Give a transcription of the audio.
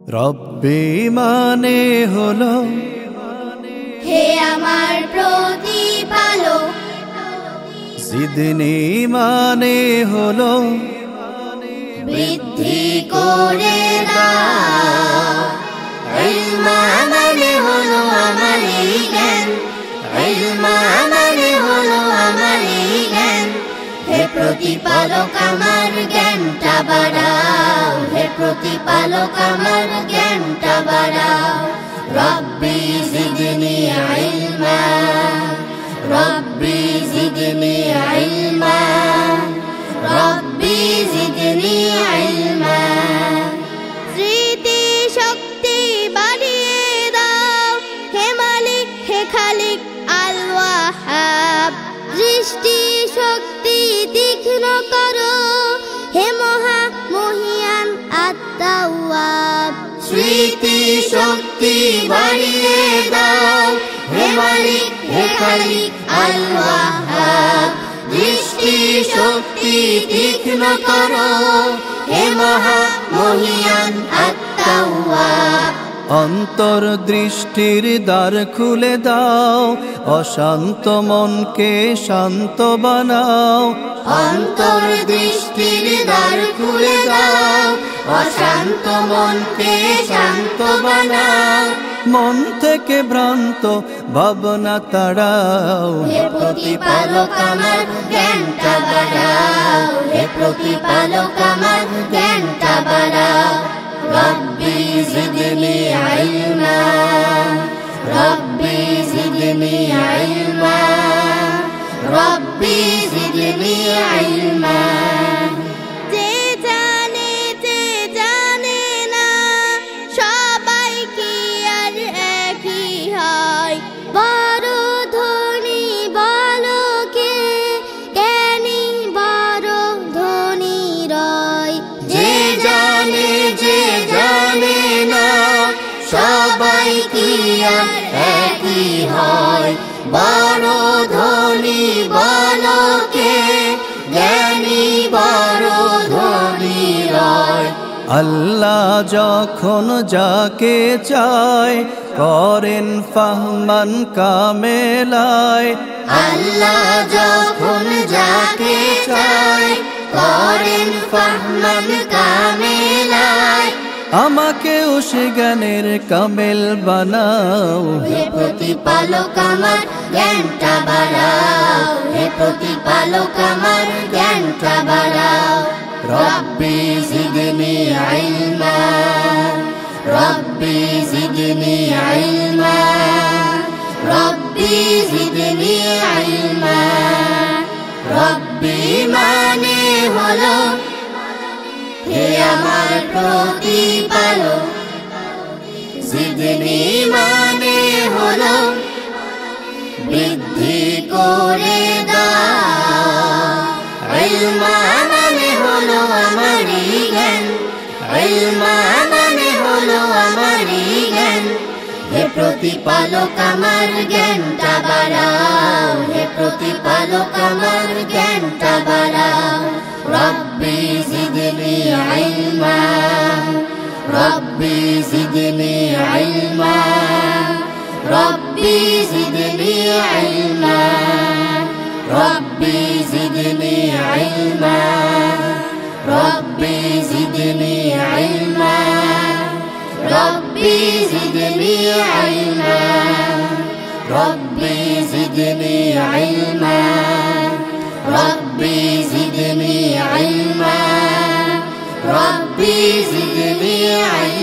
রব্বি মানে হলো হে আমার প্রতিপালক, জিদনি মানে হলো বৃদ্ধি করে দাও। ইলমা মানে হলো আমার এই জ্ঞান, ইলমা মানে হলো আমার এই জ্ঞান। হে প্রতিপালক আমার জ্ঞানটা বাড়াও, হে প্রতিপালক আমার জ্ঞানটা বাড়াও। রব্বি জিদনি ইলমা, রব্বি জিদনি ইলমা, রব্বি জিদনি ইলমা। স্মৃতি শক্তি বাড়িয়ে দাও, হে মালিক হে খালিক আল ওয়াহাব। দৃষ্টি শক্তি তীক্ষ্ণ করো, হে মহা মহিয়ান আত-তাওয়াব। স্মৃতি শক্তি বাড়িয়ে দাও, হে মালিক হে খালিক আল ওয়াহাব। দৃষ্টি শক্তি তীক্ষ্ণ করো, হে মহা মহিয়ান আত-তাওয়াব। অন্তর্দৃষ্টির দ্বার খুলে দাও, অশান্ত মনকে শান্ত বানাও। অন্তর্দৃষ্টির দ্বার খুলে দাও, অশান্ত মনকে শান্ত বানাও। মন থেকে ভ্রান্ত ভাবনা তাড়াও। হে প্রতিপালক আমার জ্ঞানটা বাড়াও, হে প্রতিপালক আমার জ্ঞানটা বাড়াও। রব্বি জিদনি ইলমা, রব্বি জিদনি ইলমা, রব্বি জিদনি ইলমা। যে জানে না সবাই কি আর একই হয়। বড় ধনী বালকে জ্ঞানী বড় ধনী রয়। যে জানে না সবাই কি আর একই হয়। বড় ধনী বালকে জ্ঞানী বড় ধনী রয়। আল্লাহ যখন যাকে চায় করেন ফাহমান কামেলায়। আল্লাহ যখন যাকে চায় করেন ফাহমান কামেলায়। আমাকেও সে জ্ঞানের কামেল বানাও। হে প্রতিপালক আমার জ্ঞানটা বাড়াও, হে প্রতিপালক আমার জ্ঞানটা বাড়াও। রব্বি জিদনি ইলমা, রব্বি জিদনি ইলমা, রব্বি জিদনি ইলমা। রব্বি মানে হলো হে আমার প্রতিপালক, জিদনি মানে হলো বৃদ্ধি করে দাও। ইলমা মানে হলো আমার জ্ঞান, ইলমা মানে হলো আমার জ্ঞান। হে প্রতিপালক আমার জ্ঞানটা বাড়াও, হে প্রতিপালক আমার জ্ঞানটা বাড়াও। রব্বি জিদনি ইলমা, রব্বি জিদনি ইলমা, রব্বি জিদনি ইলমা, রব্বি জিদনি ইলমা, রব্বি জিদনি ইলমা, রব্বি জিদনি ইলমা, রব্বি জিদনি ইলমা, রব্বি জিদনি ইলমা, রব্বি জিদনি ইলমা।